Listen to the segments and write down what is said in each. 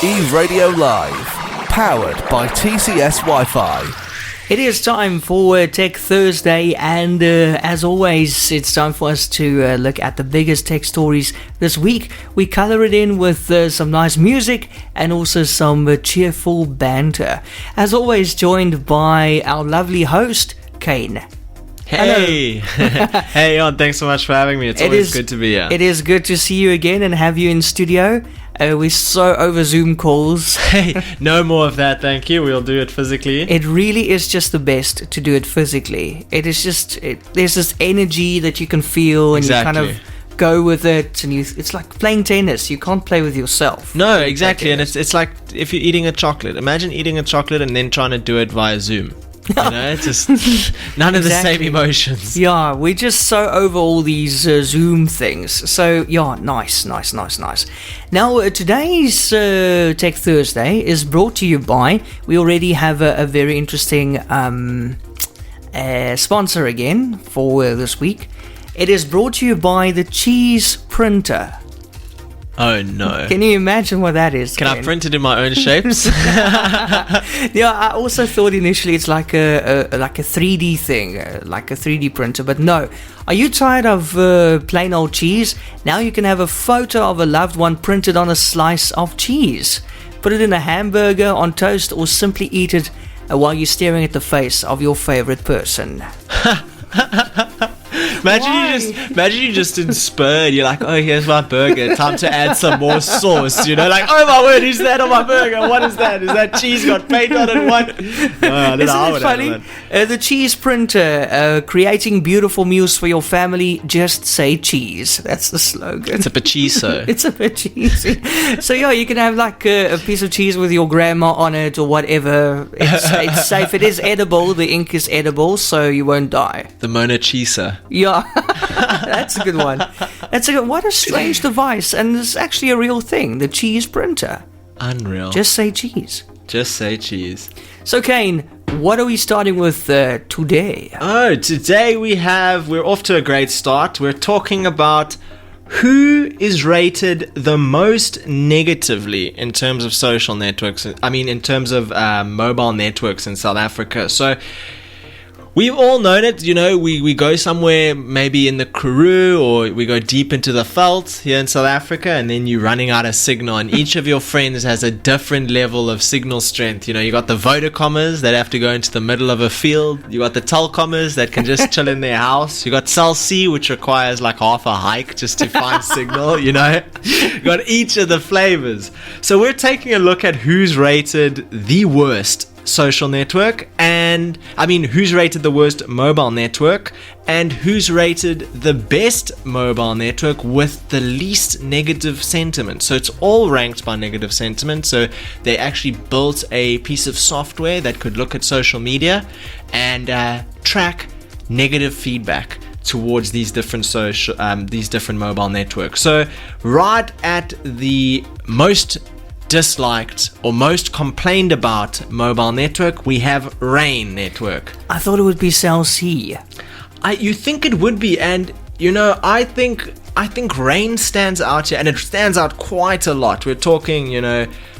eRadio Live, powered by TCS Wi-Fi. It is time for Tech Thursday, and as always, it's time for us to look at the biggest tech stories this week. We color it in with some nice music and also some cheerful banter. As always, joined by our lovely host, Kaine. Hey! Hey, Eon, thanks so much for having me. It's always good to be here. It is good to see you again and have you in studio. We're so over Zoom calls. Hey, no more of that, thank you. We'll do it physically. It really is just the best to do it physically. It is just, there's this energy that you can feel, and exactly. You kind of go with it, and it's like playing tennis. You can't play with yourself. No, exactly. And it's like if you're eating a chocolate. Imagine eating a chocolate and then trying to do it via Zoom. You know, it's just none of the same emotions. Yeah, we're just so over all these Zoom things. So, yeah, nice. Now, today's Tech Thursday is brought to you by, we already have a very interesting sponsor again for this week. It is brought to you by the cheese printer. Oh no. Can you imagine what that is? Can I print it in my own shapes? Yeah, I also thought initially it's like a 3D thing, like a 3D printer, but no. Are you tired of plain old cheese? Now you can have a photo of a loved one printed on a slice of cheese. Put it in a hamburger, on toast, or simply eat it while you're staring at the face of your favorite person. Imagine you just inspired. You're like, oh, here's my burger. Time to add some more sauce. You know, like, oh my word, is that on my burger? What is that? Is that cheese got paint on it? What? Isn't it funny? The cheese printer, creating beautiful meals for your family. Just say cheese. That's the slogan. It's a pachiso. It's a pachiso. So yeah, you can have like a piece of cheese with your grandma on it or whatever. It's safe. It is edible. The ink is edible, so you won't die. The monachisa. Yeah, that's a good one. What a strange device, and it's actually a real thing. The cheese printer. Unreal. Just say cheese. Just say cheese. So, Kaine, what are we starting with today? Oh, today we're off to a great start. We're talking about who is rated the most negatively in terms of social networks. I mean, in terms of mobile networks in South Africa. So, we've all known it, you know, we go somewhere maybe in the Karoo or we go deep into the veld here in South Africa, and then you're running out of signal, and each of your friends has a different level of signal strength. You know, you got the Vodacommers that have to go into the middle of a field. You got the Telcommers that can just chill in their house. You got Cell C, which requires like half a hike just to find signal, you know. You got each of the flavors. So we're taking a look at who's rated the worst social network, and who's rated the worst mobile network, and who's rated the best mobile network with the least negative sentiment. So it's all ranked by negative sentiment. So they actually built a piece of software that could look at social media and track negative feedback towards these different mobile networks. So right at the most disliked or most complained about mobile network, we have Rain network. I thought it would be Cell C. You think it would be, and you know, I think Rain stands out here, and it stands out quite a lot. We're talking,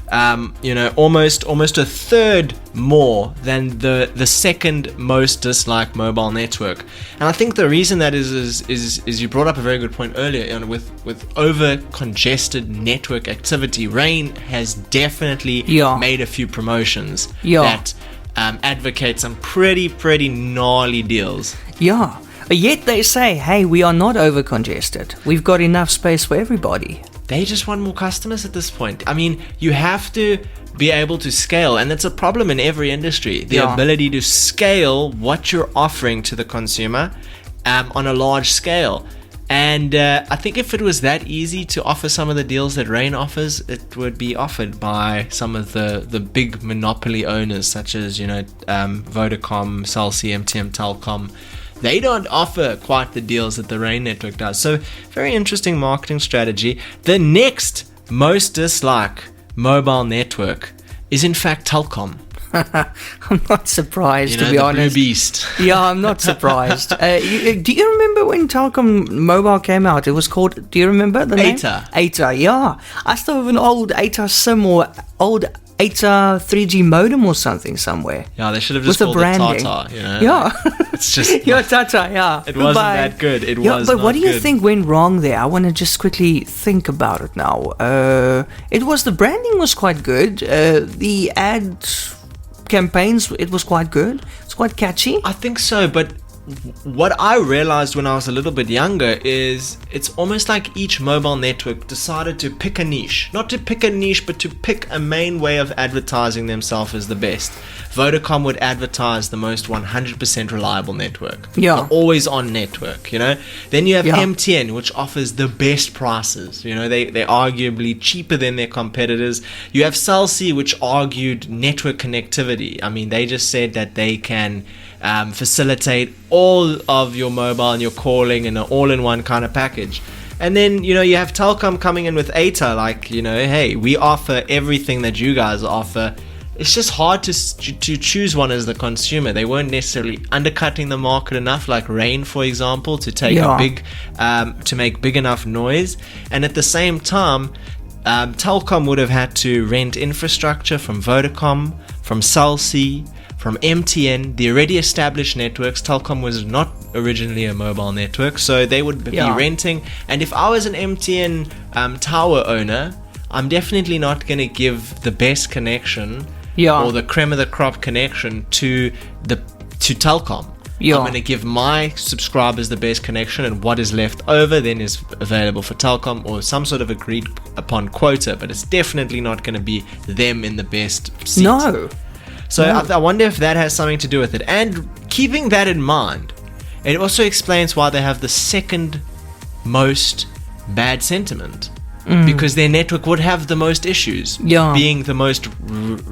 almost a third more than the second most disliked mobile network. And I think the reason that is you brought up a very good point earlier, with over congested network activity. Rain has definitely made a few promotions that advocate some pretty gnarly deals. Yeah, yet they say, hey, we are not over congested. We've got enough space for everybody. They just want more customers at this point. I mean, you have to be able to scale, and that's a problem in every industry. The ability to scale what you're offering to the consumer on a large scale. And I think if it was that easy to offer some of the deals that Rain offers, it would be offered by some of the big monopoly owners, such as, Vodacom, Cell C, MTN, Telkom. They don't offer quite the deals that the Rain network does. So, very interesting marketing strategy. The next most disliked mobile network is in fact Telkom. I'm not surprised, You know, to be the honest. Blue Beast. Yeah, I'm not surprised. Do you remember when Telkom Mobile came out? It was called, do you remember the name? ATA, yeah. I still have an old ATA SIM or old ATA 3G modem or something somewhere. Yeah, they should have just With the called it branding. Tata, you know? Yeah. It's just... Yeah, Tata, yeah. It wasn't Goodbye. that good. It Yeah, was but not what do you good. think went wrong there? I want to just quickly think about it now. It was, the branding was quite good. The ad campaigns, it was quite good. It's quite catchy. I think so, but what I realized when I was a little bit younger is it's almost like each mobile network decided to pick a niche. Not to pick a niche, but to pick a main way of advertising themselves as the best. Vodacom would advertise the most 100% reliable network. Yeah. The always on network, you know. Then you have Yeah. MTN, which offers the best prices. You know, they're arguably cheaper than their competitors. You have Cell C, which argued network connectivity. I mean, they just said that they can facilitate all of your mobile and your calling in an all-in-one kind of package. And then, you know, you have Telkom coming in with ATA, like, you know, hey, we offer everything that you guys offer. It's just hard to choose one as the consumer. They weren't necessarily undercutting the market enough, like Rain, for example, to take to make big enough noise. And at the same time, Telkom would have had to rent infrastructure from Vodacom, from Cell C, from MTN, the already established networks. Telkom was not originally a mobile network, so they would be renting. And if I was an MTN tower owner, I'm definitely not going to give the best connection or the creme of the crop connection to Telkom. I'm going to give my subscribers the best connection, and what is left over then is available for Telkom or some sort of agreed upon quota, but it's definitely not going to be them in the best seat. No. So I wonder if that has something to do with it. And keeping that in mind, it also explains why they have the second most bad sentiment. Because their network would have the most issues, being the most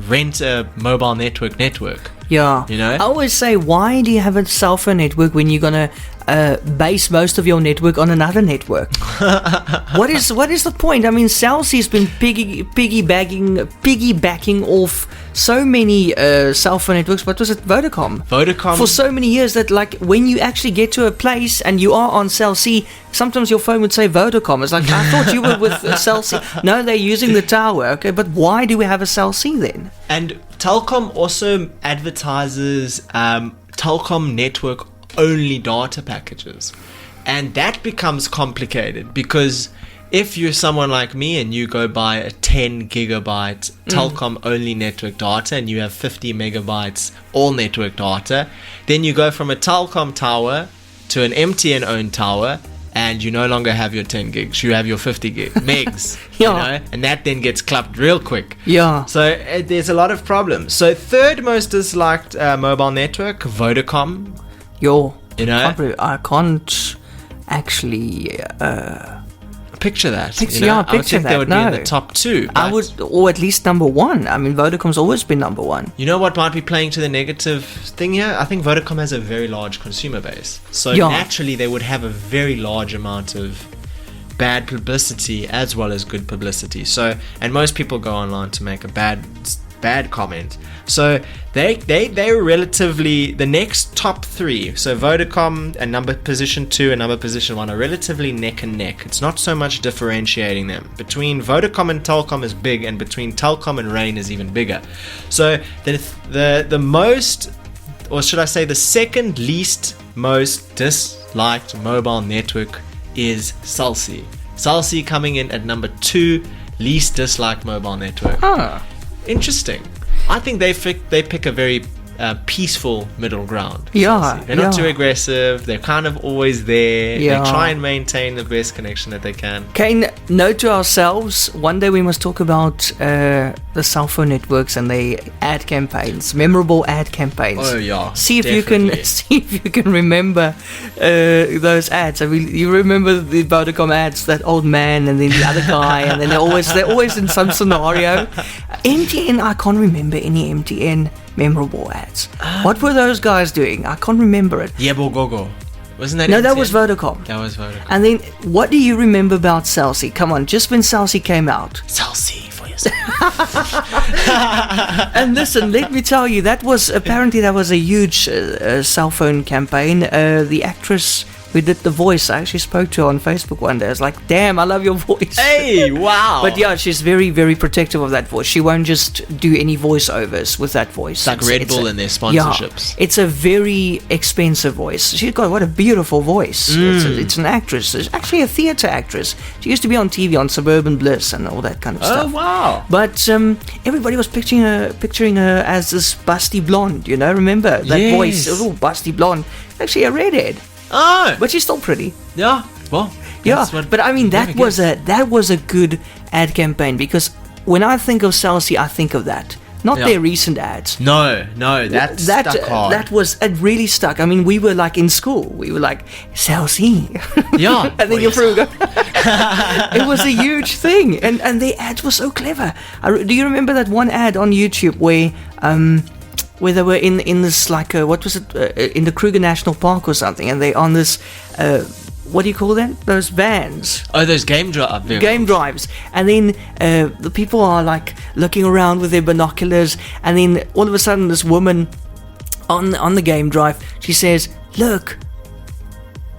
renter mobile network. Yeah. You know? I always say, why do you have a cell phone network when you're going to base most of your network on another network? What is the point? I mean, Cell C's been piggybacking off so many cell phone networks. What was it? Vodacom for so many years that, like, when you actually get to a place and you are on Cell C, sometimes your phone would say Vodacom. It's like, I thought you were with Cell C. No, they're using the tower. Okay, but why do we have a Cell C then? And Telkom also advertises Telkom network only data packages, and that becomes complicated because if you're someone like me and you go buy a 10 gigabyte Telkom only network data and you have 50 megabytes all network data, then you go from a Telkom tower to an MTN owned tower, and you no longer have your 10 gigs, you have your 50 megs, you know, and that then gets clubbed real quick. Yeah. So there's a lot of problems. So third most disliked mobile network, Vodacom. You know, I can't actually picture that. Picture I would think that. they would be in the top two. I would, or at least number one. I mean, Vodacom's always been number one. You know what might be playing to the negative thing here? I think Vodacom has a very large consumer base. So naturally they would have a very large amount of bad publicity as well as good publicity. So, and most people go online to make a bad comment. So they're relatively, the next top three, so Vodacom and number position 2 and number position 1 are relatively neck and neck. It's not so much differentiating them. Between Vodacom and Telkom is big, and between Telkom and Rain is even bigger. So the most, or should I say the second least most disliked mobile network is Cell C. Cell C coming in at number 2 least disliked mobile network. Interesting. I think they pick a very peaceful middle ground. Yeah. They're not too aggressive. They're kind of always there. Yeah. They try and maintain the best connection that they can. Kaine, note to ourselves, one day we must talk about the cell phone networks and the ad campaigns, memorable ad campaigns. Oh yeah. See if you can remember those ads. I mean, you remember the Vodacom ads, that old man and then the other guy, and then they're always in some scenario. MTN, I can't remember any MTN memorable ads. What were those guys doing? I can't remember it. Yebo Gogo. Wasn't that No, MTN? that was Vodacom. That was Vodacom. And then, what do you remember about Cell C? Come on, just when Cell C came out. Cell C for your Yes. And listen, let me tell you, that was a huge cell phone campaign. The actress who did the voice, I actually spoke to her on Facebook one day. I was like, damn, I love your voice. Hey, wow. But yeah, she's very, very protective of that voice. She won't just do any voiceovers with that voice. It's like Red Bull and their sponsorships. Yeah, it's a very expensive voice. She's got what a beautiful voice. It's an actress. She's actually a theatre actress. She used to be on TV on Suburban Bliss and all that kind of stuff. Oh, wow. But everybody was picturing her as this busty blonde, remember? That Yes. voice, a little busty blonde. Actually a redhead. Oh. But she's still pretty. Yeah. Well, Yeah, but I mean that was a good ad campaign, because when I think of Cell C, I think of that, not their recent ads. No, that stuck hard. It really stuck. I mean, we were like in school, we were like Cell C, Yeah. and then your friend would go. It was a huge thing, and the ads were so clever. Do you remember that one ad on YouTube where they were in this like what was it in the Kruger National Park or something, and they on this what do you call them? Those vans. Oh, those game drives. Game drives, and then the people are like looking around with their binoculars, and then all of a sudden this woman on the game drive, she says, "Look,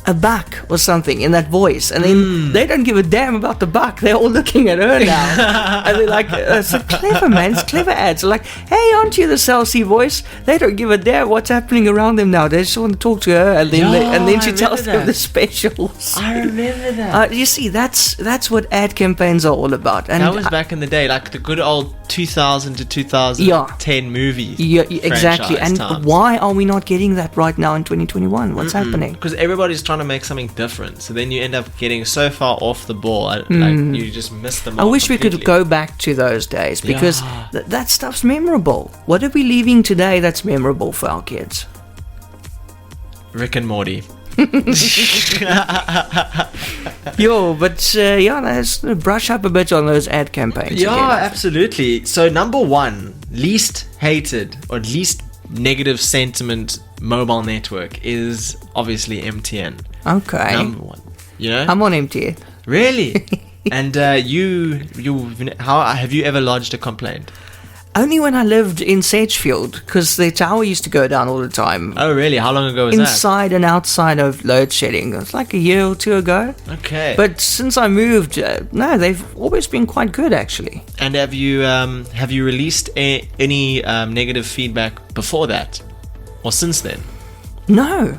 a buck," or something in that voice, and then they don't give a damn about the buck. They're all looking at her now, and they're like, "It's a clever, man. It's clever ads." They're like, "Hey, aren't you the Cell C voice?" They don't give a damn what's happening around them now. They just want to talk to her, and then she tells them the specials. I remember that. You see, that's what ad campaigns are all about. And that was back in the day, like the good old 2000 to 2010 movies. Yeah, exactly. And times. why are we not getting that right now in 2021? What's happening? Because everybody's trying to make something different, so then you end up getting so far off the ball, like you just miss the mark. I wish we completely. could go back to those days, because Yeah. that stuff's memorable. What are we leaving today that's memorable for our kids? Rick and Morty. Let's brush up a bit on those ad campaigns. Yeah, again. absolutely. So number one, least hated or least negative sentiment mobile network is obviously MTN. Okay. Number one. You know? I'm on MTN. Really? And how have you ever lodged a complaint? Only when I lived in Sedgefield, because the tower used to go down all the time. Oh, really? How long ago was that? Inside and outside of load shedding. It's like a year or two ago. Okay. But since I moved, no, they've always been quite good, actually. And have you released any negative feedback before that, or since then? No.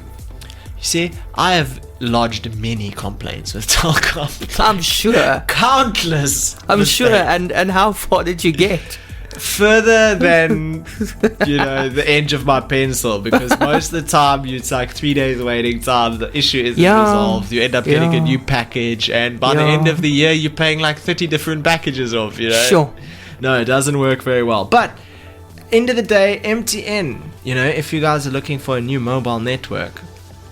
You see, I have lodged many complaints with Telkom. I'm sure. Countless. I'm sure. mistakes. And how far did you get? Further than the edge of my pencil, because most of the time it's like 3 days waiting time, the issue isn't resolved, you end up getting a new package, and by the end of the year you're paying like 30 different packages off, Sure. No, it doesn't work very well. But end of the day, MTN, if you guys are looking for a new mobile network,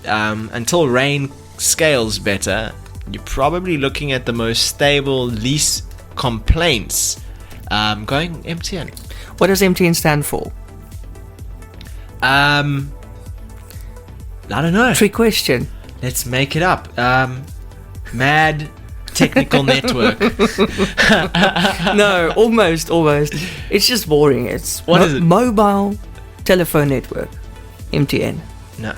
until Rain scales better, you're probably looking at the most stable, least complaints, going MTN. What does MTN stand for? I don't know. Trick question. Let's make it up. Mad technical network. No, almost. It's just boring. It's What is it? Mobile telephone network. MTN. No.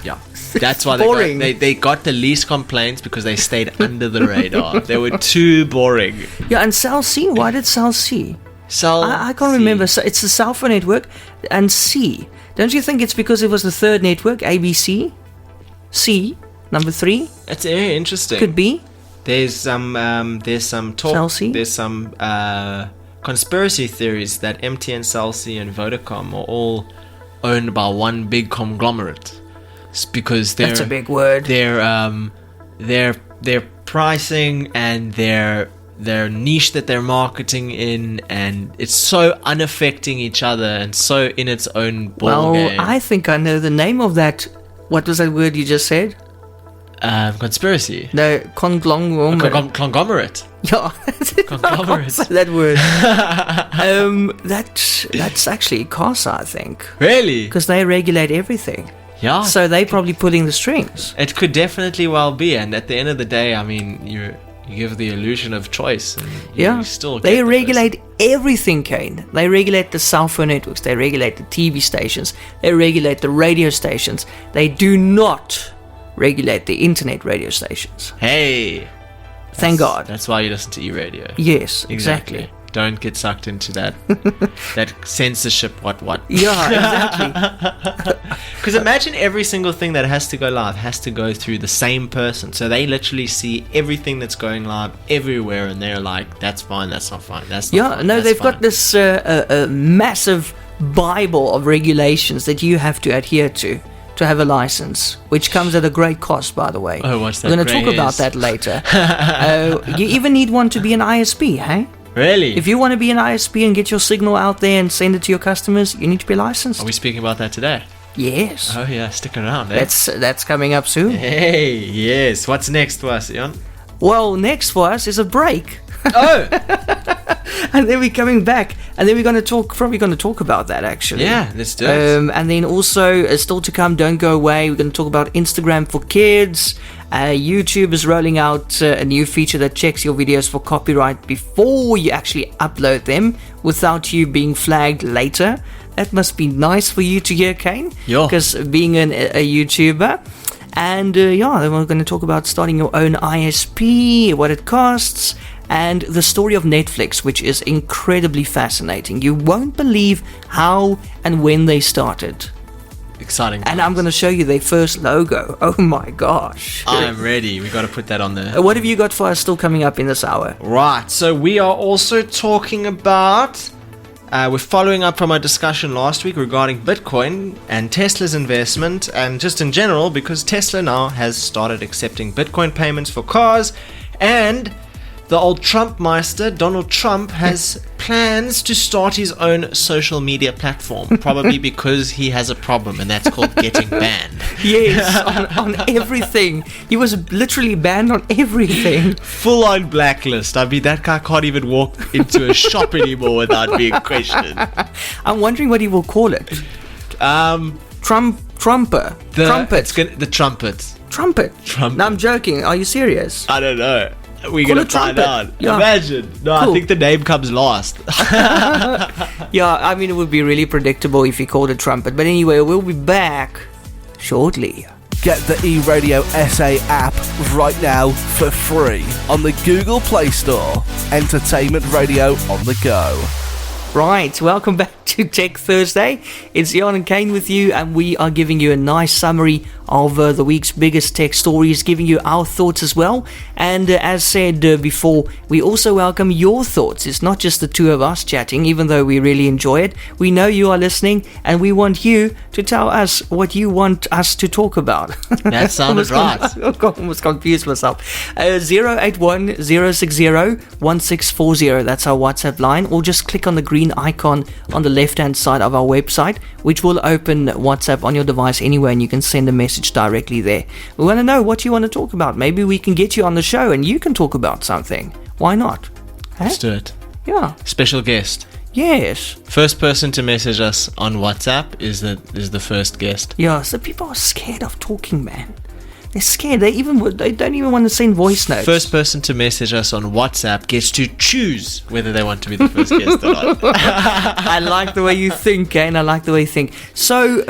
Yeah. That's why boring. they got the least complaints, because they stayed under the radar. They were too boring. Yeah, and Cell C. Why did Cell C? I can't C. remember. So it's the cell phone network and C. Don't you think it's because it was the third network, ABC? C, number 3? It's very interesting. Could be. There's some talk. Cell C? There's some conspiracy theories that MTN, Cell C, and Vodacom are all owned by one big conglomerate. It's because That's a big word. Their pricing and their niche that they're marketing in, and it's so unaffecting each other and so in its own ball game. I think I know the name of that. What was that word you just said? Conspiracy. No, conglomerate. Conglomerate. Yeah, Conglomerate. that word. That's actually CASA, I think, Really? because they regulate everything. Yeah. So they probably pulling the strings. It could definitely well be, and at the end of the day, I mean, You give the illusion of choice, and Yeah, you still they get the regulate everything, Kaine. They regulate the cell phone networks, they regulate the TV stations, they regulate the radio stations. They do not regulate the internet radio stations. person. Hey, Thank God. That's why you listen to eRadio. Yes, exactly. Don't get sucked into that that censorship. What? Yeah, exactly. Because imagine every single thing that has to go live has to go through the same person. So they literally see everything that's going live everywhere, and they're like, "That's fine. That's not fine. That's not fine, No, that's they've fine." got this massive Bible of regulations that you have to adhere to have a license, which comes at a great cost, by the way. Oh, what's that? We're going to talk grey about hairs? that later. You even need one to be an ISP, hey? Really? If you want to be an ISP and get your signal out there and send it to your customers, you need to be licensed. Are we speaking about that today? Yes. Oh yeah, stick around. Eh? That's coming up soon. Hey, yes. What's next for us, Eon? Well, next for us is a break. Oh, And then we're coming back, and then we're going to probably going to talk about that, actually. yeah. Let's do it. And then also, still to come, don't go away, we're going to talk about Instagram for kids. YouTube is rolling out a new feature that checks your videos for copyright before you actually upload them, without you being flagged later. That must be nice for you to hear, Kaine. Yeah. Because being a YouTuber. And then we're going to talk about starting your own ISP, what it costs, and the story of Netflix, which is incredibly fascinating. You won't believe how and when they started. Exciting. And I'm going to show you their first logo. Oh my gosh. I'm ready. We got to put that on there. What have you got for us still coming up in this hour? Right. So we are also talking about. We're following up from our discussion last week regarding Bitcoin and Tesla's investment, and just in general, because Tesla now has started accepting Bitcoin payments for cars, and the old Trump meister, Donald Trump, has plans to start his own social media platform, probably because he has a problem, and that's called getting banned. Yes, on everything. He was literally banned on everything. Full on blacklist. I mean, that guy can't even walk into a shop anymore without being questioned. I'm wondering what he will call it. Trumper. Trumpet. The trumpet. Trumpet. Trumpet. No, I'm joking. Are you serious? I don't know. We're Call gonna it find trumpet. out. Yeah. Imagine. No, Cool. I think the name comes last. Yeah, I mean, it would be really predictable if he called it trumpet. But anyway, we'll be back shortly. Get the eRadio SA app right now for free on the Google Play Store. Entertainment radio on the go. Right, welcome back to Tech Thursday. It's Eon and Kaine with you, and we are giving you a nice summary of the week's biggest tech stories, giving you our thoughts as well. And as said before, we also welcome your thoughts. It's not just the two of us chatting, even though we really enjoy it. We know you are listening, and we want you to tell us what you want us to talk about. That sounded right. I almost confused myself. 081 060 1640. That's our WhatsApp line. Or just click on the green icon on the left-hand side of our website, which will open WhatsApp on your device anywhere, and you can send a message directly there. We want to know what you want to talk about. Maybe we can get you on the show and you can talk about something. Why not? Hey? Let's do it. Yeah. Special guest. Yes. First person to message us on WhatsApp is the first guest. Yeah. So people are scared of talking, man. They're scared. They don't even want to send voice notes. First person to message us on WhatsApp gets to choose whether they want to be the first guest or not. I like the way you think, Kaine. I like the way you think. So,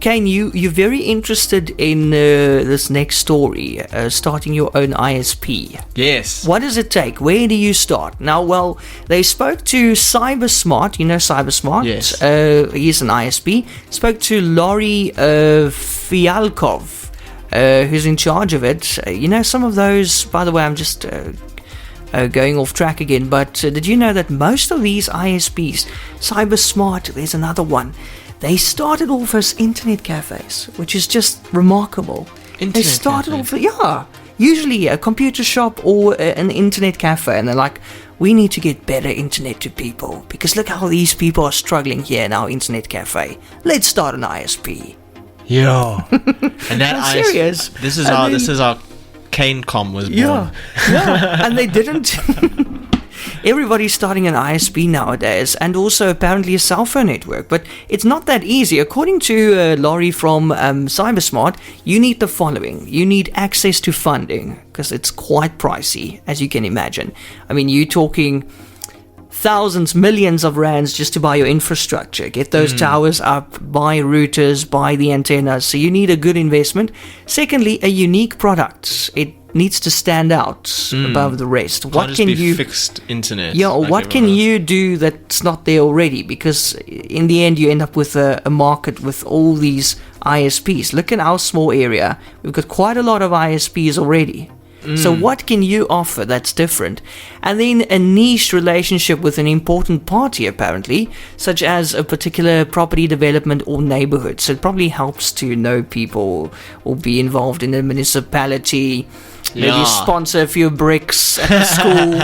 Kaine, you're very interested in this next story, starting your own ISP. Yes. What does it take? Where do you start? Now, well, they spoke to CyberSmart. You know CyberSmart? Yes. He's an ISP. Spoke to Laurie Fialkov. Who's in charge of it. Some of those, by the way, I'm just going off track again, but did you know that most of these ISPs, CyberSmart, there's another one, they started off as internet cafes, which is just remarkable. They started off, usually a computer shop or an internet cafe, and they're like, we need to get better internet to people, because look how these people are struggling here in our internet cafe. Let's start an ISP. Yeah. And that I'm serious. This is how Kaine.com was born. Yeah. And they didn't Everybody's starting an ISP nowadays, and also apparently a cell phone network. But it's not that easy. According to Laurie from Cybersmart, you need the following. You need access to funding, because it's quite pricey, as you can imagine. I mean, you're talking thousands, millions of rands just to buy your infrastructure, get those towers up, buy routers, buy the antennas. So you need a good investment. Secondly, a unique product. It needs to stand out above the rest. Can't just be fixed internet? Yeah, or what can you do that's not there already? Because in the end, you end up with a market with all these ISPs. Look in our small area. We've got quite a lot of ISPs already. So what can you offer that's different? And then a niche relationship with an important party, apparently, such as a particular property development or neighborhood. So it probably helps to know people or be involved in a municipality, maybe sponsor a few bricks at the school.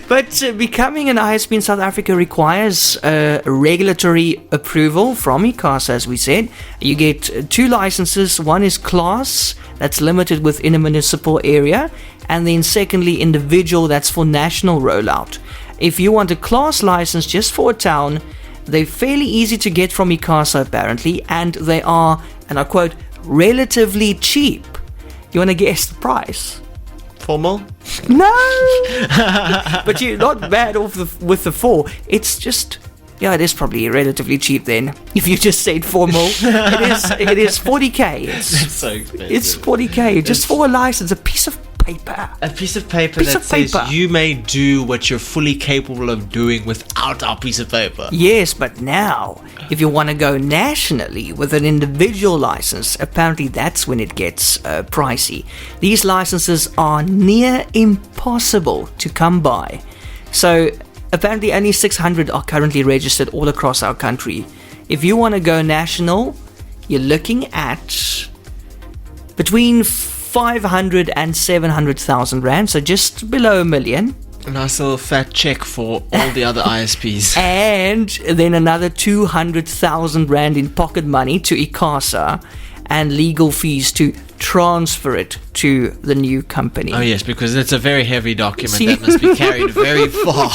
But becoming an ISP in South Africa requires regulatory approval from ICASA, as we said. You get 2 licenses. One is class, that's limited within a municipal area, and then secondly, individual, that's for national rollout. If you want a class license just for a town, they're fairly easy to get from ICASA apparently, and they are, and I quote, relatively cheap. You want to guess the price? Formal? No! But you're not bad off with the 4. It's just... Yeah, it is probably relatively cheap then. If you just said formal, it is 40k. It's so expensive. It's 40k just for a license, a piece of paper. A piece of paper that says you may do what you're fully capable of doing without our piece of paper. Yes, but now, if you want to go nationally with an individual license, apparently that's when it gets pricey. These licenses are near impossible to come by. So apparently only 600 are currently registered all across our country. If you want to go national, you're looking at between 500 and 700,000 rand, so just below $1 million. A nice little fat check for all the other ISPs. And then another 200,000 rand in pocket money to ICASA and legal fees to transfer it to the new company. Oh yes, because it's a very heavy document that must be carried very far.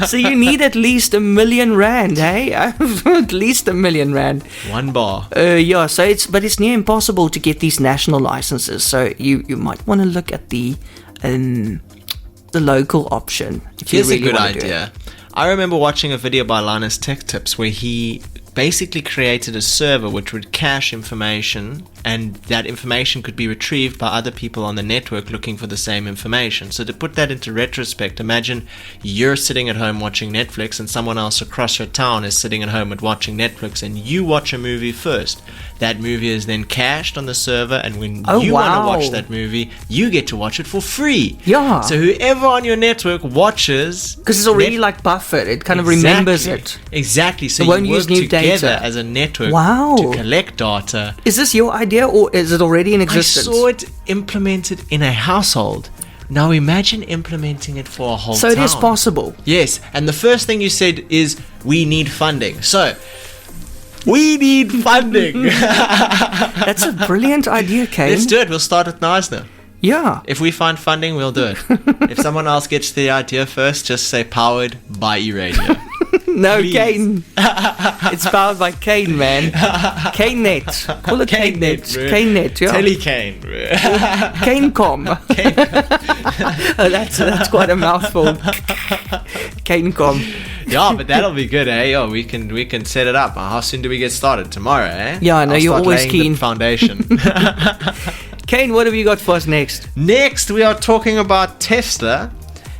So you need at least R1 million, hey? At least R1 million. 1 bar. Yeah, so it's near impossible to get these national licenses. So you might want to look at the local option. Here's a good idea. I remember watching a video by Linus Tech Tips where he basically created a server which would cache information, and that information could be retrieved by other people on the network looking for the same information. So to put that into retrospect, imagine you're sitting at home watching Netflix and someone else across your town is sitting at home and watching Netflix, and you watch a movie first. That movie is then cached on the server, and when you want to watch that movie, you get to watch it for free. Yeah. So whoever on your network watches... Because it's already like buffered. It kind of remembers it. Exactly. So it won't use new together as a network to collect data. Is this your idea, or is it already in existence? I saw it implemented in a household. Now imagine implementing it for a whole town. So it is possible. Yes, and the first thing you said is, we need funding. So, we need funding. That's a brilliant idea, Kaine. Let's do it. We'll start it now. Yeah. If we find funding, we'll do it. If someone else gets the idea first, just say powered by eRadio. No, please. Kaine. It's powered by Kaine, man. KaineNet. Call it KaineNet. KaineNet, yeah. Telecane. KaineCom. Oh, that's quite a mouthful. KaineCom. Yeah, but that'll be good, eh? Oh, we can set it up. How soon do we get started? Tomorrow, eh? Yeah, I know you're always keen. The foundation. Kaine, what have you got for us next? Next, we are talking about Tesla,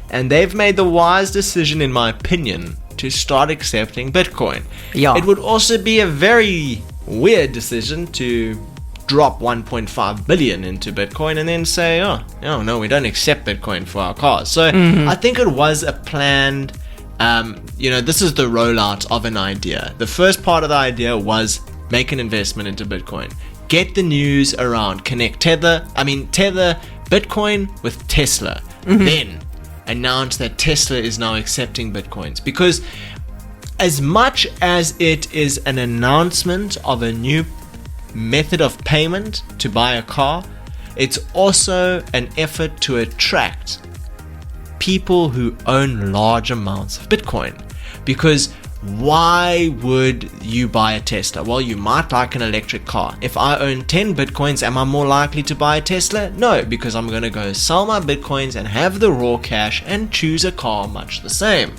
and they've made the wise decision, in my opinion, to start accepting Bitcoin. Yeah. It would also be a very weird decision to drop 1.5 billion into Bitcoin and then say, oh, no, we don't accept Bitcoin for our cars. So I think it was a planned, this is the rollout of an idea. The first part of the idea was make an investment into Bitcoin. Get the news around, connect Tether Bitcoin with Tesla. Then announce that Tesla is now accepting Bitcoins. Because as much as it is an announcement of a new method of payment to buy a car, it's also an effort to attract people who own large amounts of Bitcoin. Because why would you buy a Tesla? Well, you might like an electric car. If I own 10 Bitcoins, am I more likely to buy a Tesla? No, because I'm going to go sell my Bitcoins and have the raw cash and choose a car much the same.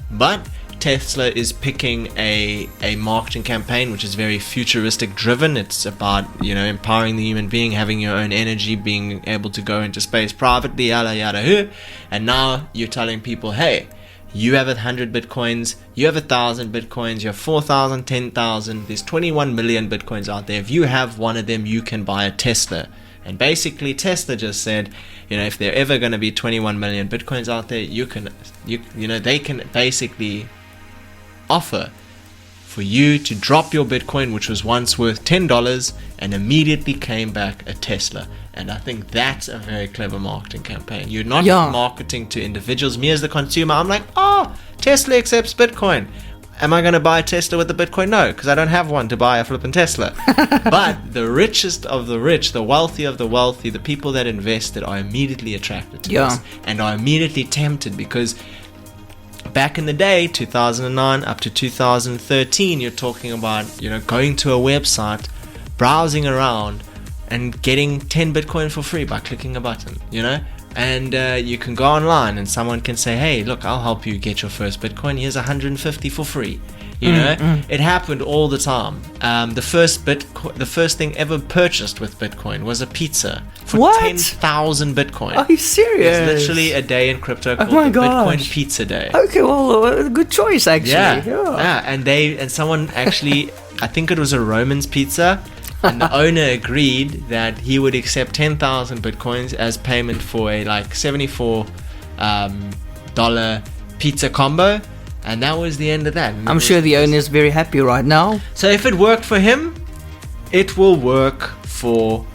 But Tesla is picking a marketing campaign which is very futuristic driven. It's about, empowering the human being, having your own energy, being able to go into space privately, yada yada hu. And now you're telling people, hey, you have 100 Bitcoins, you have 1,000 Bitcoins, you have 4,000, 10,000, there's 21 million Bitcoins out there. If you have one of them, you can buy a Tesla. And basically Tesla just said, if there are ever going to be 21 million Bitcoins out there, they can basically offer for you to drop your Bitcoin, which was once worth $10, and immediately came back a Tesla. And I think that's a very clever marketing campaign. You're not marketing to individuals. Me as the consumer, I'm like, Tesla accepts Bitcoin. Am I going to buy a Tesla with the Bitcoin? No, because I don't have one to buy a flipping Tesla. But the richest of the rich, the wealthy of the wealthy, the people that invested are immediately attracted to this and are immediately tempted, because back in the day, 2009 up to 2013, you're talking about, going to a website, browsing around, and getting 10 Bitcoin for free by clicking a button, And you can go online and someone can say, hey, look, I'll help you get your first Bitcoin. Here's 150 for free. It happened all the time. The first thing ever purchased with Bitcoin was a pizza for 10,000 Bitcoin. Are you serious? It's literally a day in crypto called the Bitcoin Pizza Day. Okay, well, good choice actually. Yeah. And someone actually, I think it was a Roman's pizza. And the owner agreed that he would accept 10,000 Bitcoins as payment for a $74 pizza combo. And that was the end of that. I'm sure the owner is very happy right now. So if it worked for him, it will work for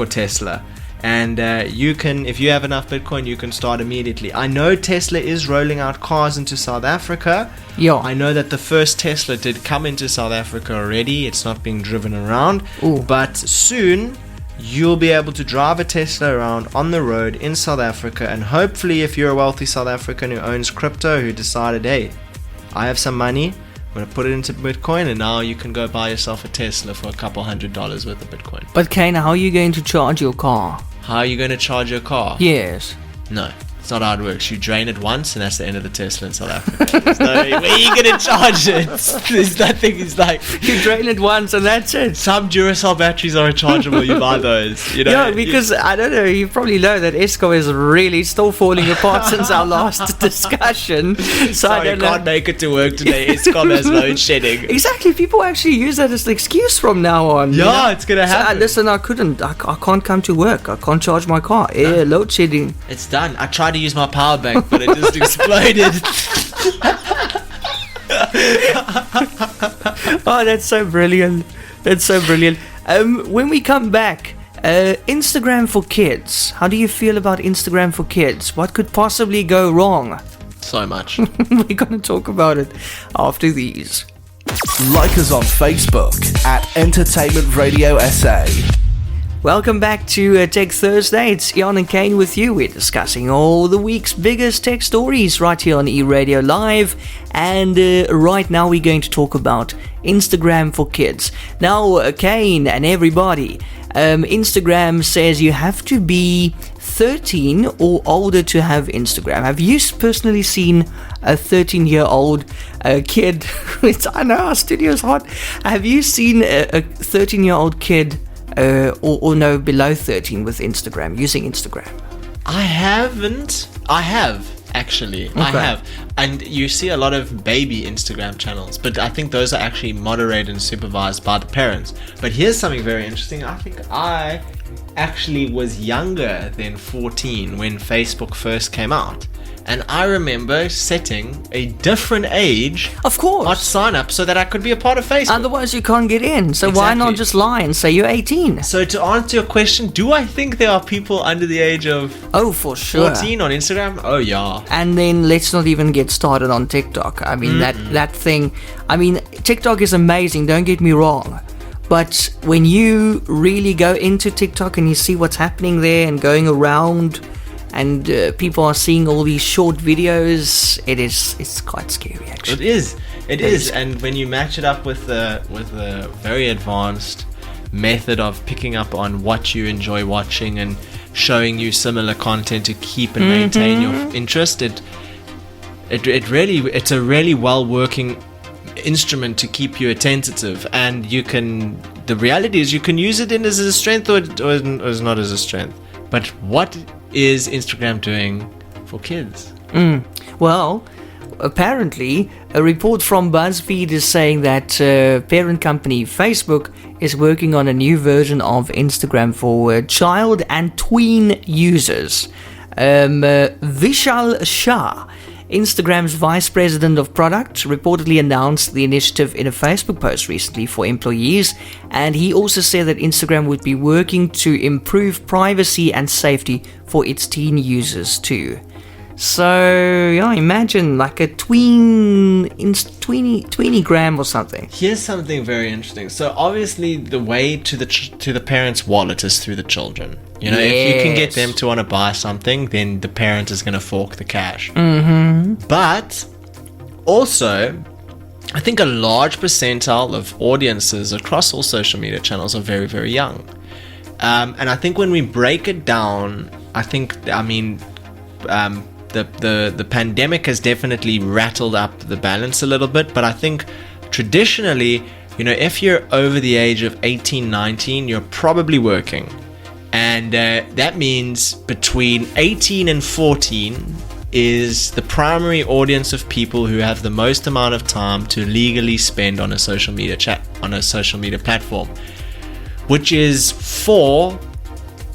Tesla. And you can, if you have enough Bitcoin, you can start immediately. I know Tesla is rolling out cars into South Africa. Yeah. I know that the first Tesla did come into South Africa already. It's not being driven around. Ooh. But soon you'll be able to drive a Tesla around on the road in South Africa. And hopefully, if you're a wealthy South African who owns crypto, who decided, hey, I have some money, I'm going to put it into Bitcoin, and now you can go buy yourself a Tesla for a couple $100 worth of Bitcoin. But Kaine, how are you going to charge your car? How are you going to charge your car? Yes. No, it's not how it works. You drain it once, and that's the end of the Tesla in South Africa. There's no way. Where are you going to charge it? There's nothing. It's like you drain it once, and that's it. Some Duracell batteries are rechargeable. You buy those. Yeah, because I don't know. You probably know that Eskom is really still falling apart since our last discussion. So I can't make it to work today. Eskom has load shedding. Exactly. People actually use that as the excuse from now on. Yeah, it's gonna happen. Listen, I can't come to work. I can't charge my car. Yeah, load shedding. It's done. I tried to use my power bank, but it just exploded. Oh, that's so brilliant. When we come back, Instagram for kids. How do you feel about Instagram for kids? What could possibly go wrong? So much. We're going to talk about it after these. Like us on Facebook at Entertainment Radio SA. Welcome back to Tech Thursday. It's Eon and Kaine with you. We're discussing all the week's biggest tech stories right here on eRadio Live. And right now we're going to talk about Instagram for kids. Now, Kaine and everybody, Instagram says you have to be 13 or older to have Instagram. Have you personally seen a 13-year-old kid? I know our studio's hot. Have you seen a 13-year-old kid or no, below 13 with Instagram, using Instagram? I haven't. I have, actually. Okay. I have. And you see a lot of baby Instagram channels, but I think those are actually moderated and supervised by the parents. But here's something very interesting. I think I actually was younger than 14 when Facebook first came out. And I remember setting a different age, of course, on sign up so that I could be a part of Facebook. Otherwise, you can't get in. So Why not just lie and say you're 18? So to answer your question, do I think there are people under the age of for sure 14 on Instagram? Oh yeah. And then let's not even get started on TikTok. I mean that thing. I mean, TikTok is amazing. Don't get me wrong. But when you really go into TikTok and you see what's happening there and going around and people are seeing all these short videos. It's quite scary, actually. It is. And when you match it up with the very advanced method of picking up on what you enjoy watching and showing you similar content to keep and maintain your interest, it's a really well working instrument to keep you attentive. And the reality is you can use it as a strength or as not as a strength. But what is Instagram doing for kids? Well, apparently, a report from BuzzFeed is saying that parent company Facebook is working on a new version of Instagram for child and tween users. Vishal Shah, Instagram's vice president of product, reportedly announced the initiative in a Facebook post recently for employees, and he also said that Instagram would be working to improve privacy and safety for its teen users too. So, yeah, imagine like a tweeny-gram or something. Here's something very interesting. So, obviously, the way to the parent's wallet is through the children. You know, if you can get them to want to buy something, then the parent is going to fork the cash. But also, I think a large percentile of audiences across all social media channels are very, very young. And I think when we break it down, the pandemic has definitely rattled up the balance a little bit, but I think traditionally, you know, if you're over the age of 18, 19, you're probably working. And that means between 18 and 14 is the primary audience of people who have the most amount of time to legally spend on a social media platform, which is 4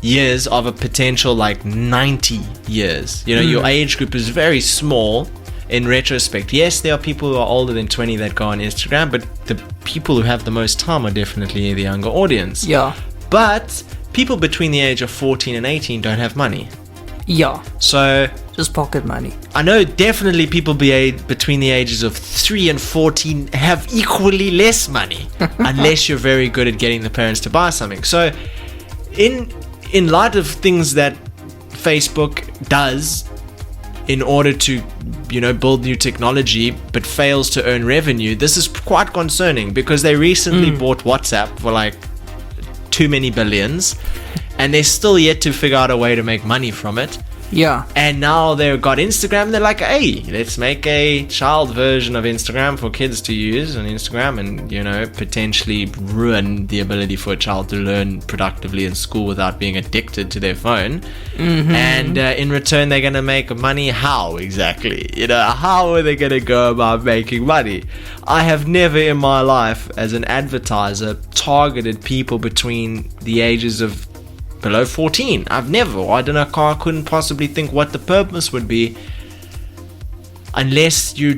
years of a potential like 90 years. You know, your age group is very small in retrospect. Yes, there are people who are older than 20 that go on Instagram, but the people who have the most time are definitely the younger audience. Yeah. But people between the age of 14 and 18 don't have money. Yeah. So just pocket money. I know definitely people between the ages of 3 and 14 have equally less money unless you're very good at getting the parents to buy something. So in light of things that Facebook does in order to, you know, build new technology but fails to earn revenue, this is quite concerning because they recently bought WhatsApp for like too many billions and they're still yet to figure out a way to make money from it. Yeah. And now they've got Instagram. They're like, hey, let's make a child version of Instagram for kids to use on Instagram and, you know, potentially ruin the ability for a child to learn productively in school without being addicted to their phone. And in return, they're going to make money. How exactly? You know, how are they going to go about making money? I have never in my life as an advertiser targeted people between the ages of below 14. I don't know, I couldn't possibly think what the purpose would be unless you're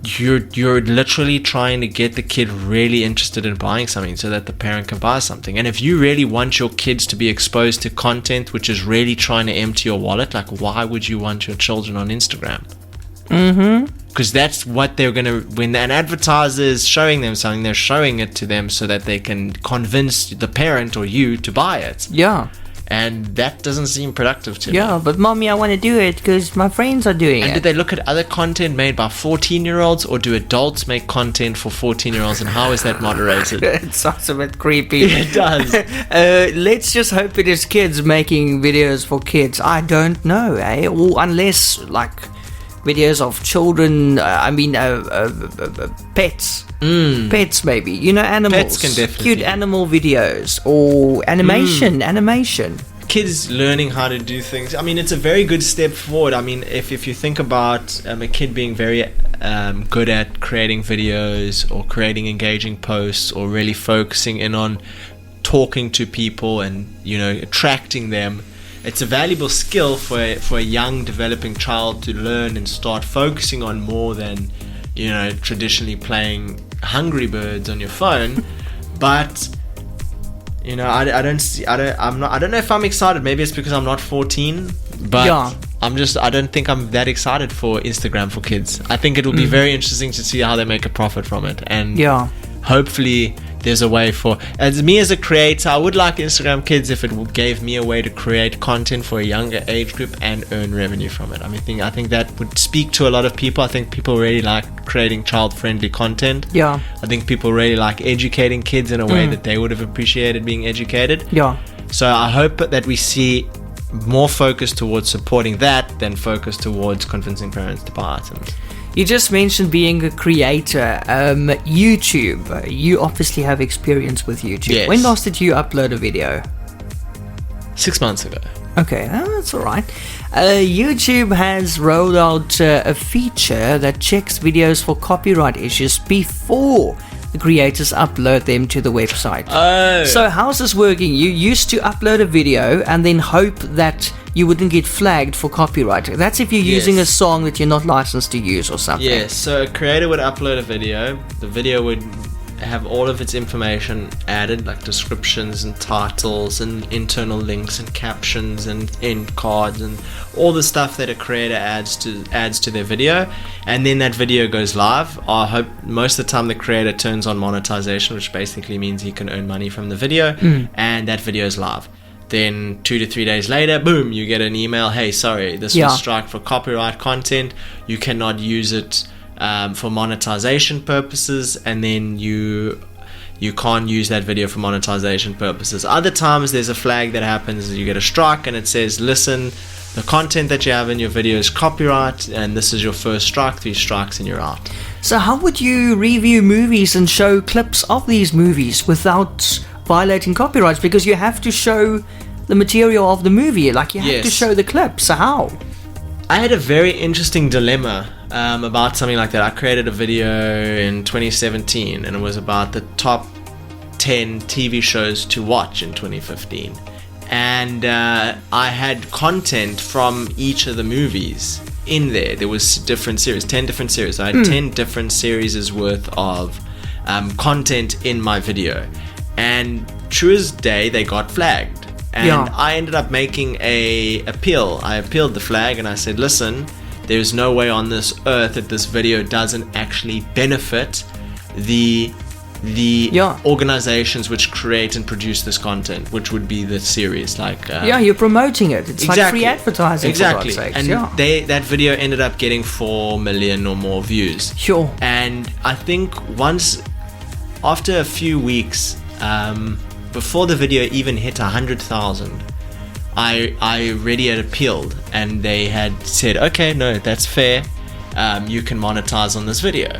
literally trying to get the kid really interested in buying something so that the parent can buy something. And if you really want your kids to be exposed to content which is really trying to empty your wallet, like why would you want your children on Instagram? Because that's what they're gonna, when an advertiser is showing them something, they're showing it to them so that they can convince the parent or you to buy it. Yeah. And that doesn't seem productive to me. Yeah, but mommy, I want to do it because my friends are doing it. And do they look at other content made by 14-year-olds or do adults make content for 14-year-olds and how is that moderated? It sounds a bit creepy. It does. Let's just hope it is kids making videos for kids. I don't know, or unless like videos of children, pets. Pets maybe, you know, animals. Pets can definitely. Cute animal videos or animation. Kids learning how to do things. I mean, it's a very good step forward. I mean, if you think about a kid being very good at creating videos or creating engaging posts or really focusing in on talking to people and, you know, attracting them, it's a valuable skill for a young developing child to learn and start focusing on more than, you know, traditionally playing Hungry Birds on your phone. But, you know, I don't know if I'm excited. Maybe it's because I'm not 14, but yeah. I don't think I'm that excited for Instagram for kids. I think it'll be very interesting to see how they make a profit from it, and hopefully there's a way for, as me as a creator, I would like Instagram Kids if it gave me a way to create content for a younger age group and earn revenue from it. I think that would speak to a lot of people. I think people really like creating child-friendly content. Yeah. I think people really like educating kids in a way that they would have appreciated being educated. Yeah. So I hope that we see more focus towards supporting that than focus towards convincing parents to buy items. You just mentioned being a creator. YouTube. You obviously have experience with YouTube. Yes. When last did you upload a video? 6 months ago. Okay, that's alright. YouTube has rolled out a feature that checks videos for copyright issues before the creators upload them to the website. Oh. So how's this working? You used to upload a video and then hope that you wouldn't get flagged for copyright. That's if you're using a song that you're not licensed to use or something. Yes, so a creator would upload a video. The video would have all of its information added, like descriptions and titles and internal links and captions and end cards and all the stuff that a creator adds to their video, and then that video goes live. I hope most of the time the creator turns on monetization, which basically means he can earn money from the video, and that video is live. Then 2 to 3 days later, boom, you get an email, hey, sorry, this was struck for copyright content, you cannot use it for monetization purposes, and then you can't use that video for monetization purposes. Other times there's a flag that happens, you get a strike and it says, listen, the content that you have in your video is copyright and this is your first strike, 3 strikes and you're out. So how would you review movies and show clips of these movies without violating copyrights? Because you have to show the material of the movie, like you have to show the clip. So how? I had a very interesting dilemma about something like that. I created a video in 2017 and it was about the top 10 TV shows to watch in 2015. And I had content from each of the movies in there. There was different series, 10 different series. I had 10 different series worth of content in my video. And true as day, they got flagged. And I ended up making a appeal. I appealed the flag and I said, listen, there's no way on this earth that this video doesn't actually benefit the organizations which create and produce this content, which would be the series. Like you're promoting it. It's like free advertising. Exactly. For God's sakes. And that video ended up getting 4 million or more views. Sure. And I think after a few weeks, before the video even hit 100,000, I already had appealed and they had said, okay, no, that's fair, you can monetize on this video.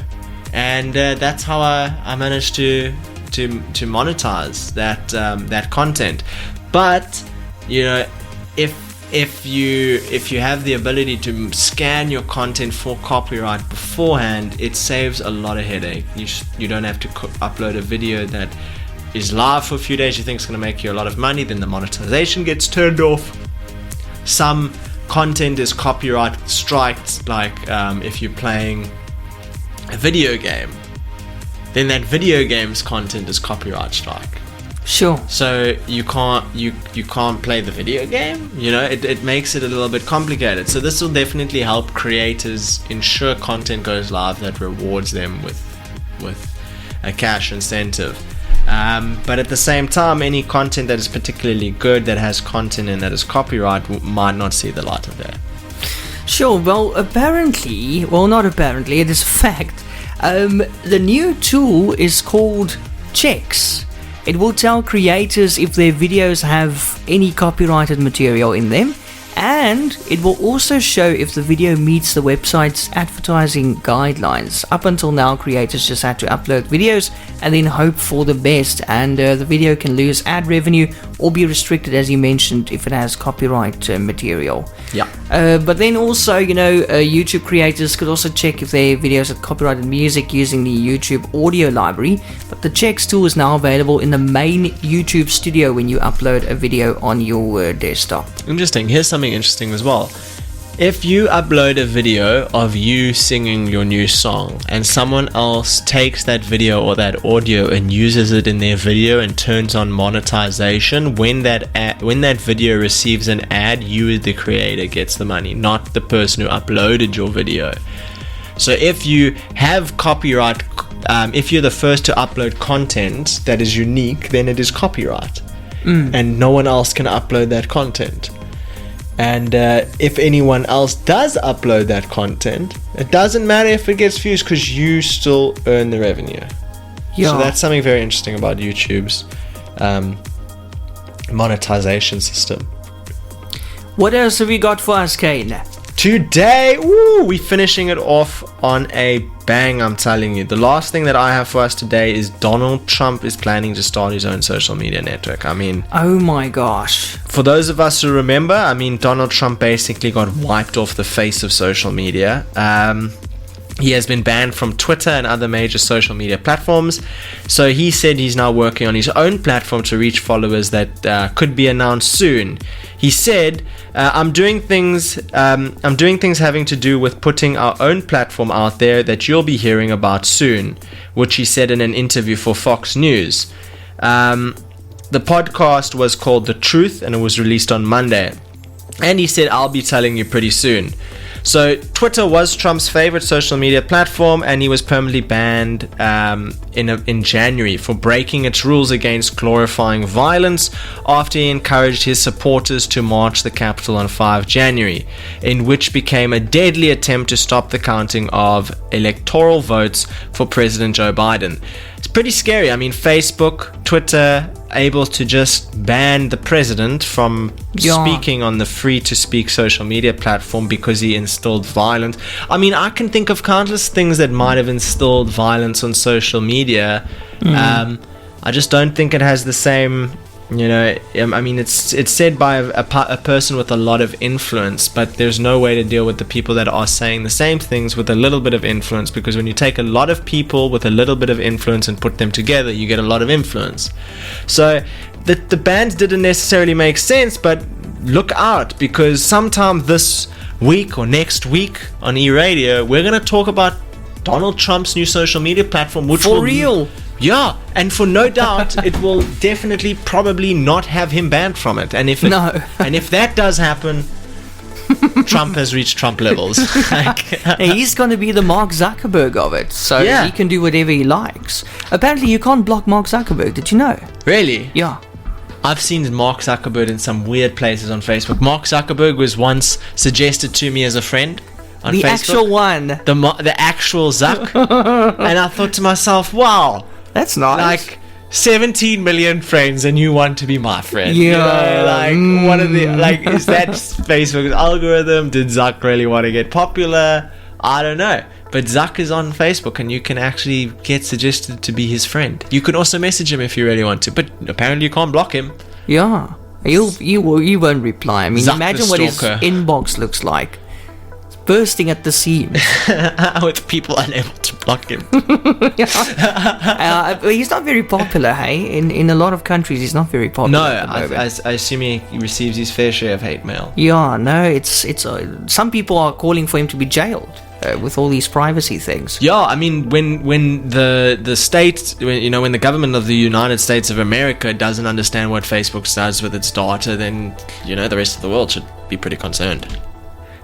And that's how I managed to monetize that content. But you know, if you have the ability to scan your content for copyright beforehand, it saves a lot of headache. You don't have to upload a video that is live for a few days, you think it's going to make you a lot of money, then the monetization gets turned off. Some content is copyright striked, like if you're playing a video game, then that video game's content is copyright strike. Sure. So you can't play the video game. You know, it makes it a little bit complicated. So this will definitely help creators ensure content goes live that rewards them with a cash incentive. But at the same time, any content that is particularly good, that has content and that is copyright, might not see the light of day. Sure, well, not apparently, it is a fact. The new tool is called Checks. It will tell creators if their videos have any copyrighted material in them, and it will also show if the video meets the website's advertising guidelines. Up until now, creators just had to upload videos and then hope for the best, and the video can lose ad revenue or be restricted, as you mentioned, if it has copyright material. Yeah. But then also, YouTube creators could also check if their videos had copyrighted music using the YouTube audio library. But the Checks tool is now available in the main YouTube studio when you upload a video on your desktop. Interesting. Here's something interesting as well. If you upload a video of you singing your new song and someone else takes that video or that audio and uses it in their video and turns on monetization, when that video receives an ad, you, the creator, gets the money, not the person who uploaded your video. So if you have copyright if you're the first to upload content that is unique, then it is copyright, and no one else can upload that content. And if anyone else does upload that content, it doesn't matter if it gets views, because you still earn the revenue. Yeah. So that's something very interesting about YouTube's monetization system. What else have we got for us, Kaine? Today, we're finishing it off on a bang, I'm telling you. The last thing that I have for us today is Donald Trump is planning to start his own social media network. I mean, oh my gosh. For those of us who remember, I mean, Donald Trump basically got wiped off the face of social media. He has been banned from Twitter and other major social media platforms. So he said he's now working on his own platform to reach followers that could be announced soon. He said, I'm doing things having to do with putting our own platform out there that you'll be hearing about soon, which he said in an interview for Fox News. The podcast was called The Truth, and it was released on Monday. And he said, I'll be telling you pretty soon. So Twitter was Trump's favorite social media platform, and he was permanently banned in January for breaking its rules against glorifying violence after he encouraged his supporters to march the Capitol on 5 January, in which became a deadly attempt to stop the counting of electoral votes for President Joe Biden. It's pretty scary. I mean, Facebook, Twitter, able to just ban the president from speaking on the free-to-speak social media platform because he instilled violence. I mean, I can think of countless things that might have instilled violence on social media. I just don't think it has the same, I mean, it's said by a person with a lot of influence, but there's no way to deal with the people that are saying the same things with a little bit of influence, because when you take a lot of people with a little bit of influence and put them together, you get a lot of influence. So the bans didn't necessarily make sense, but look out, because sometime this week or next week on eRadio, we're going to talk about Donald Trump's new social media platform, which for real. Yeah, and for no doubt, it will definitely probably not have him banned from it. And if that does happen, Trump has reached Trump levels. He's going to be the Mark Zuckerberg of it, so he can do whatever he likes. Apparently, you can't block Mark Zuckerberg. Did you know? Really? Yeah. I've seen Mark Zuckerberg in some weird places on Facebook. Mark Zuckerberg was once suggested to me as a friend on the Facebook. Actual one. The actual Zuck. And I thought to myself, wow. That's nice. Like 17 million friends, and you want to be my friend. Yeah. What are the is that Facebook's algorithm? Did Zuck really want to get popular? I don't know. But Zuck is on Facebook, and you can actually get suggested to be his friend. You can also message him if you really want to, but apparently you can't block him. Yeah. He won't reply. I mean, Zuck imagine what his inbox looks like. Bursting at the seams. With people unable to block him. He's not very popular, hey? In a lot of countries, he's not very popular. No, I assume he receives his fair share of hate mail. Yeah, no, it's some people are calling for him to be jailed with all these privacy things. Yeah, I mean, when the state, when the government of the United States of America doesn't understand what Facebook does with its data, then the rest of the world should be pretty concerned.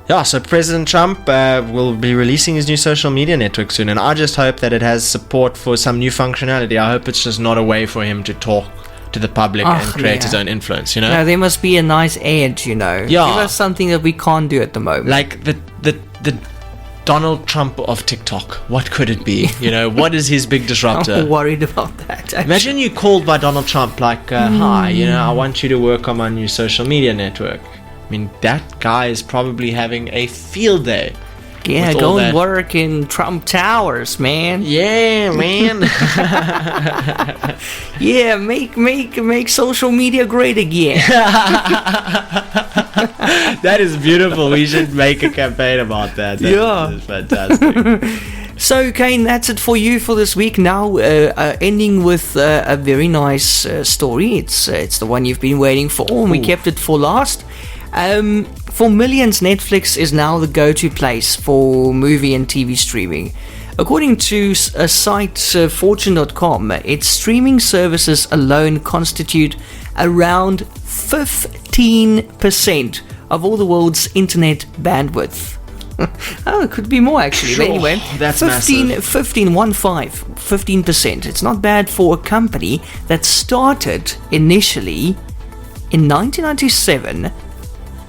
Yeah, so President Trump will be releasing his new social media network soon, and I just hope that it has support for some new functionality. I hope it's just not a way for him to talk to the public and create his own influence, No, there must be a nice edge, Yeah. Give us something that we can't do at the moment. Like the Donald Trump of TikTok. What could it be? What is his big disruptor? I'm worried about that, actually. Imagine you called by Donald Trump like, hi, I want you to work on my new social media network. I mean, that guy is probably having a field day. Yeah, go and work in Trump Towers, man. Yeah, man. Yeah, make social media great again. That is beautiful. We should make a campaign about that. That is fantastic. So, Kaine, that's it for you for this week. Now, ending with a very nice story. It's the one you've been waiting for, and we kept it for last. For millions, Netflix is now the go-to place for movie and TV streaming. According to a site, Fortune.com, its streaming services alone constitute around 15% of all the world's internet bandwidth. Oh, it could be more actually. But anyway, that's 15%. It's not bad for a company that started initially in 1997,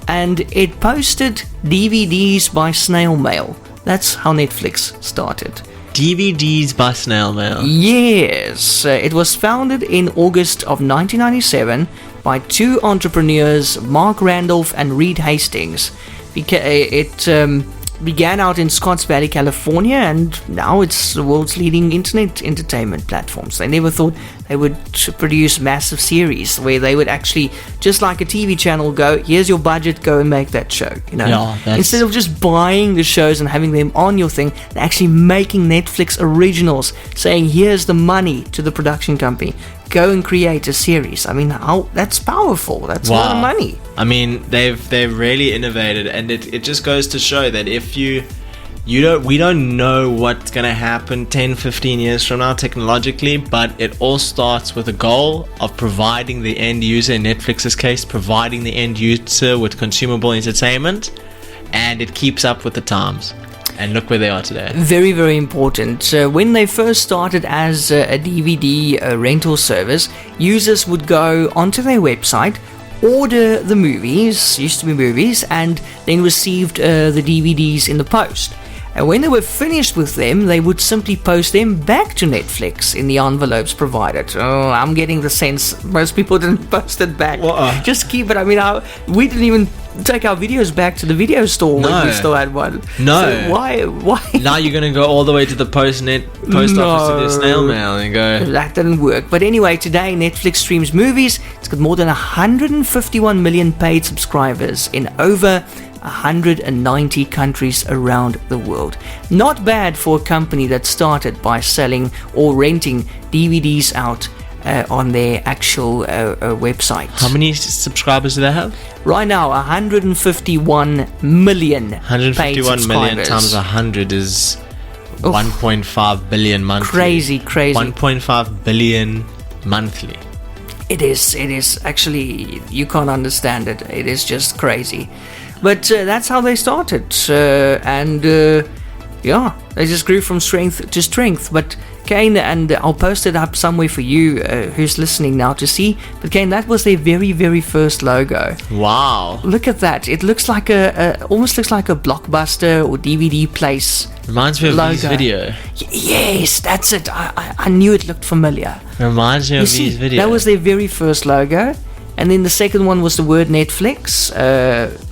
and it posted DVDs by snail mail. That's how Netflix started. DVDs by snail mail. Yes, it was founded in August of 1997 by two entrepreneurs, Mark Randolph and Reed Hastings. It began out in Scotts Valley, California, and now it's the world's leading internet entertainment platforms. They never thought they would produce massive series where they would actually, just like a TV channel, go, here's your budget, go and make that show. Instead of just buying the shows and having them on your thing, they're actually making Netflix originals, saying here's the money to the production company, go and create a series. I mean, that's powerful. That's a lot of money. I mean, they've really innovated, and it just goes to show that if we don't know what's going to happen 10-15 years from now technologically, but it all starts with a goal of providing the end user, in Netflix's case, providing the end user with consumable entertainment, and it keeps up with the times. And look where they are today. Very, very important. When they first started as a DVD rental service, users would go onto their website, order the movies, used to be movies, and then received the DVDs in the post. And when they were finished with them, they would simply post them back to Netflix in the envelopes provided. Oh, I'm getting the sense most people didn't post it back. Just keep it. I mean, we didn't even take our videos back to the video store when we still had one. No. So why? Now you're going to go all the way to the post office to do snail mail and go. That didn't work. But anyway, today Netflix streams movies. It's got more than 151 million paid subscribers in over 190 countries around the world. Not bad for a company that started by selling or renting DVDs out on their actual website. How many subscribers do they have? Right now, 151 million. 151 million times 100 is 1.5 billion monthly. Crazy. 1.5 billion monthly. It is actually, you can't understand it. It is just crazy. But that's how they started. They just grew from strength to strength. But Kaine, and I'll post it up somewhere for you who's listening now to see. But Kaine, that was their very, very first logo. Wow. Look at that. It looks like almost looks like a Blockbuster or DVD Place. Reminds me of logo. V's video. Yes, that's it. I knew it looked familiar. Reminds me of V's video. That was their very first logo. And then the second one was the word Netflix.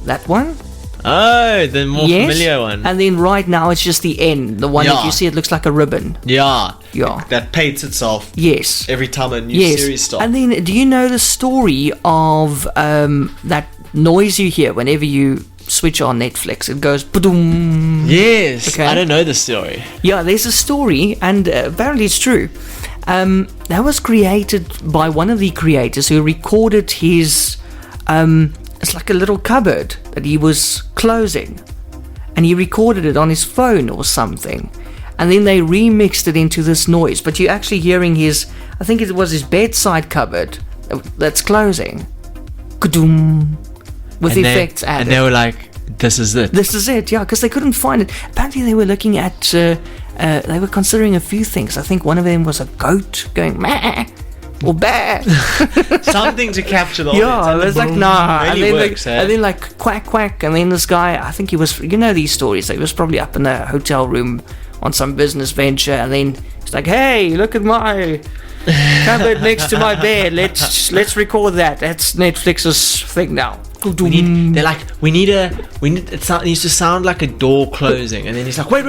That one. Oh, the more familiar one. And then right now it's just the N. The one that you see, it looks like a ribbon. Yeah. Yeah. That paints itself. Yes. Every time a new series starts. And then, do you know the story of that noise you hear whenever you switch on Netflix? It goes ba-doom. Yes. Okay. I don't know the story. Yeah, there's a story, and apparently it's true. That was created by one of the creators who recorded his it's like a little cupboard that he was closing, and he recorded it on his phone or something, and then they remixed it into this noise. But you're actually hearing I think it was his bedside cupboard that's closing, ka-doom, with effects added. And they were like, this is it, yeah, because they couldn't find it. Apparently they were looking at they were considering a few things. I think one of them was a goat going meh or bear. Something to capture the audience. Yeah, it was like, nah. Really works, and then like quack quack, and then this guy, I think he was, these stories, he was probably up in a hotel room on some business venture, and then it's like, hey, look at my cupboard next to my bed, let's record that. That's Netflix's thing now. We need it needs to sound like a door closing, and then he's like, wait.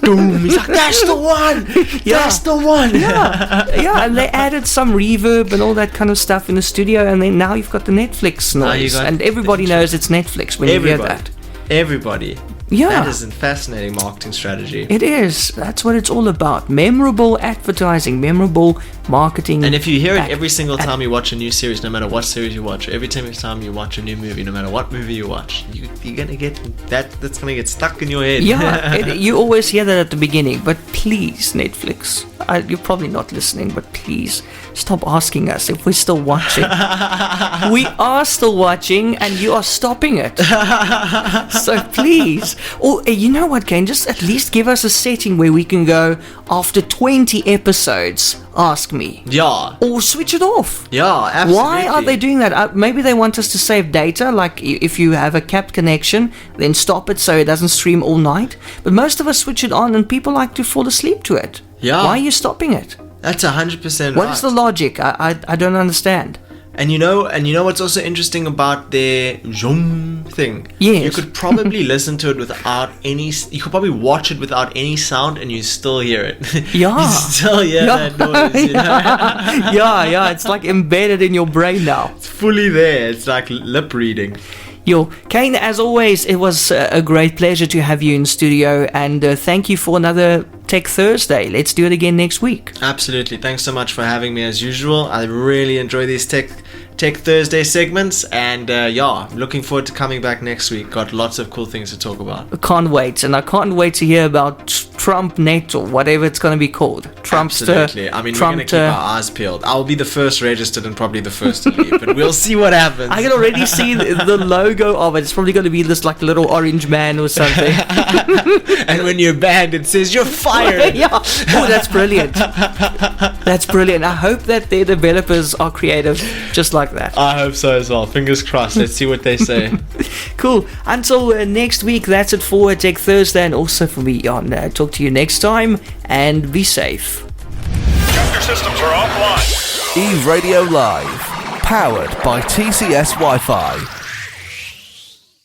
Doom. He's like, that's the one. That's the one. Yeah, and they added some reverb and all that kind of stuff in the studio, and then now you've got the Netflix noise, and everybody knows it's Netflix when you hear that. Everybody. Yeah. That is a fascinating marketing strategy. It is. That's what it's all about. Memorable advertising, memorable marketing. And if you hear it every single time you watch a new series, no matter what series you watch, every time you watch a new movie, no matter what movie you watch, you're going to get that's going to get stuck in your head. Yeah, you always hear that at the beginning. But please, Netflix, you're probably not listening, but please stop asking us if we're still watching. We are still watching, and you are stopping it. So please. Or you know what, Kaine? Just at least give us a setting where we can go after 20 episodes. Ask me. Yeah. Or switch it off. Yeah, absolutely. Why are they doing that? Maybe they want us to save data, like if you have a capped connection, then stop it so it doesn't stream all night. But most of us switch it on and people like to fall asleep to it. Yeah. Why are you stopping it? That's 100% right. What is the logic? I don't understand. And you know what's also interesting about their Zoom thing? Yes. You could probably listen to it without any... You could probably watch it without any sound and you still hear it. Yeah. You still hear that noise, you know? Yeah. It's like embedded in your brain now. It's fully there. It's like lip reading. Yo, Kaine, as always, it was a great pleasure to have you in studio, and thank you for another Tech Thursday. Let's do it again next week. Absolutely. Thanks so much for having me as usual. I really enjoy these Tech Thursday segments, and looking forward to coming back next week. Got lots of cool things to talk about. I can't wait, and I can't wait to hear about TrumpNet or whatever it's going to be called. Trumpster. Absolutely. I mean, we're going to keep our eyes peeled. I'll be the first registered and probably the first to leave, but we'll see what happens. I can already see the logo of it. It's probably going to be this like little orange man or something. And when you're banned, it says you're fired. Yeah. Oh, that's brilliant. That's brilliant. I hope that their developers are creative just like that. I hope so as well. Fingers crossed. Let's see what they say. Cool. Until next week, that's it for Tech Thursday, and also for me, Eon. Talk to you next time, and be safe. Your systems are offline. eRadio Live, powered by TCS Wi-Fi.